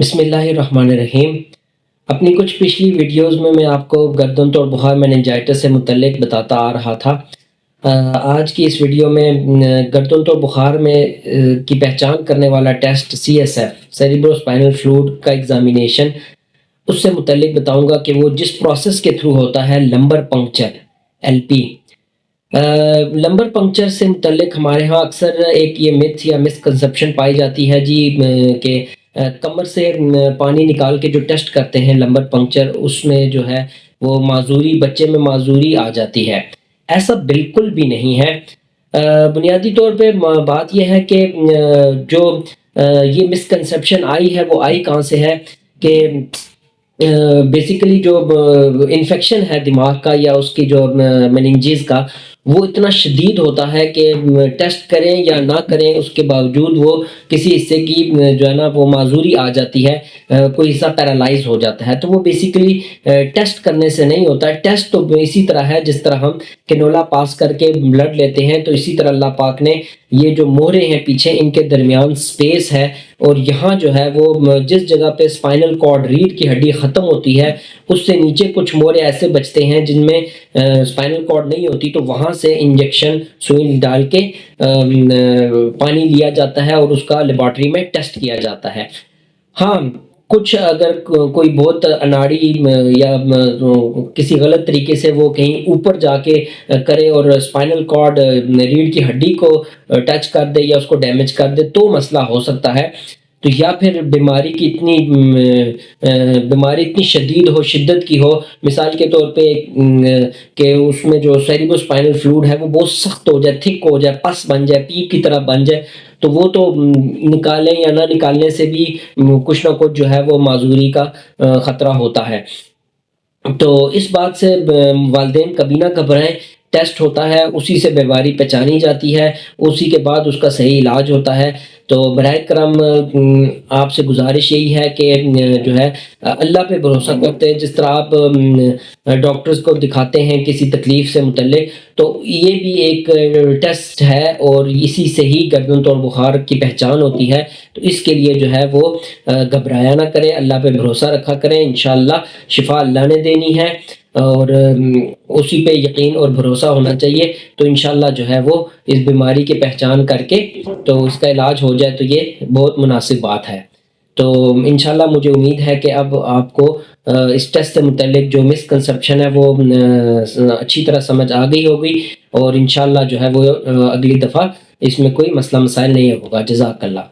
بسم اللہ الرحمن الرحیم۔ اپنی کچھ پچھلی ویڈیوز میں آپ کو گردن توڑ بخار میننجائٹس سے متعلق بتاتا آ رہا تھا۔ آج کی اس ویڈیو میں گردن توڑ بخار میں کی پہچان کرنے والا ٹیسٹ CSF سیریبرو اسپائنل فلوئڈ کا ایگزامینیشن اس سے متعلق بتاؤں گا کہ وہ جس پروسیس کے تھرو ہوتا ہے lumbar puncture LP۔ Lumbar puncture سے متعلق ہمارے ہاں اکثر ایک یہ متھ یا مسکنسیپشن پائی جاتی ہے کہ کمر سے پانی نکال کے جو ٹیسٹ کرتے ہیں لمبر پنکچر، اس میں جو ہے وہ معذوری، بچے میں معذوری آ جاتی ہے۔ ایسا بالکل بھی نہیں ہے۔ بنیادی طور پہ بات یہ ہے کہ جو یہ مسکنسیپشن آئی ہے وہ آئی کہاں سے ہے کہ بیسیکلی جو انفیکشن ہے دماغ کا یا اس کی جو میننجز کا، وہ اتنا شدید ہوتا ہے کہ ٹیسٹ کریں یا نہ کریں اس کے باوجود وہ کسی حصے کی جو ہے نا وہ معذوری آ جاتی ہے، کوئی حصہ پیرالائز ہو جاتا ہے۔ تو وہ بیسیکلی ٹیسٹ کرنے سے نہیں ہوتا ہے۔ ٹیسٹ تو اسی طرح ہے جس طرح ہم کینولا پاس کر کے بلڈ لیتے ہیں، تو اسی طرح اللہ پاک نے یہ جو مہرے ہیں پیچھے، ان کے درمیان سپیس ہے، اور یہاں جو ہے وہ جس جگہ پہ اسپائنل کارڈ ریڑھ کی ہڈی ختم ہوتی ہے اس سے نیچے کچھ مہرے ایسے بچتے ہیں جن میں اسپائنل کارڈ نہیں ہوتی، تو وہاں سے انجیکشن سوئی ڈال کے پانی لیا جاتا ہے اور اس کا لیبارٹری میں ٹیسٹ کیا جاتا ہے۔ ہاں، کچھ اگر کوئی بہت اناڑی یا کسی غلط طریقے سے وہ کہیں اوپر جا کے کرے اور اسپائنل کارڈ ریڑھ کی ہڈی کو ٹچ کر دے یا اس کو ڈیمیج کر دے تو مسئلہ ہو سکتا ہے۔ تو یا پھر بیماری اتنی شدید ہو، شدت کی ہو، مثال کے طور پہ کہ اس میں جو سیریبرو اسپائنل فلوئڈ ہے وہ بہت سخت ہو جائے، تھک ہو جائے، پس بن جائے، پیپ کی طرح بن جائے، تو وہ تو نکالیں یا نہ نکالنے سے بھی کچھ نہ کچھ جو ہے وہ معذوری کا خطرہ ہوتا ہے۔ تو اس بات سے والدین کبھی نہ گھبرائیں۔ ٹیسٹ ہوتا ہے، اسی سے بیماری پہچانی جاتی ہے، اسی کے بعد اس کا صحیح علاج ہوتا ہے۔ تو براہ کرم آپ سے گزارش یہی ہے کہ جو ہے اللہ پہ بھروسہ کرتے ہیں، جس طرح آپ ڈاکٹرز کو دکھاتے ہیں کسی تکلیف سے متعلق، تو یہ بھی ایک ٹیسٹ ہے اور اسی سے ہی گردن توڑ بخار کی پہچان ہوتی ہے۔ تو اس کے لیے جو ہے وہ گھبرایا نہ کریں، اللہ پہ بھروسہ رکھا کریں، انشاءاللہ شفا اللہ نے دینی ہے اور اسی پہ یقین اور بھروسہ ہونا چاہیے۔ تو انشاءاللہ جو ہے وہ اس بیماری کی پہچان کر کے تو اس کا علاج ہو جائے تو یہ بہت مناسب بات ہے۔ تو انشاءاللہ مجھے امید ہے کہ اب آپ کو اس ٹیسٹ سے متعلق جو مسکنسیپشن ہے وہ اچھی طرح سمجھ آ گئی ہوگی، اور انشاءاللہ جو ہے وہ اگلی دفعہ اس میں کوئی مسئلہ مسائل نہیں ہوگا۔ جزاک اللہ۔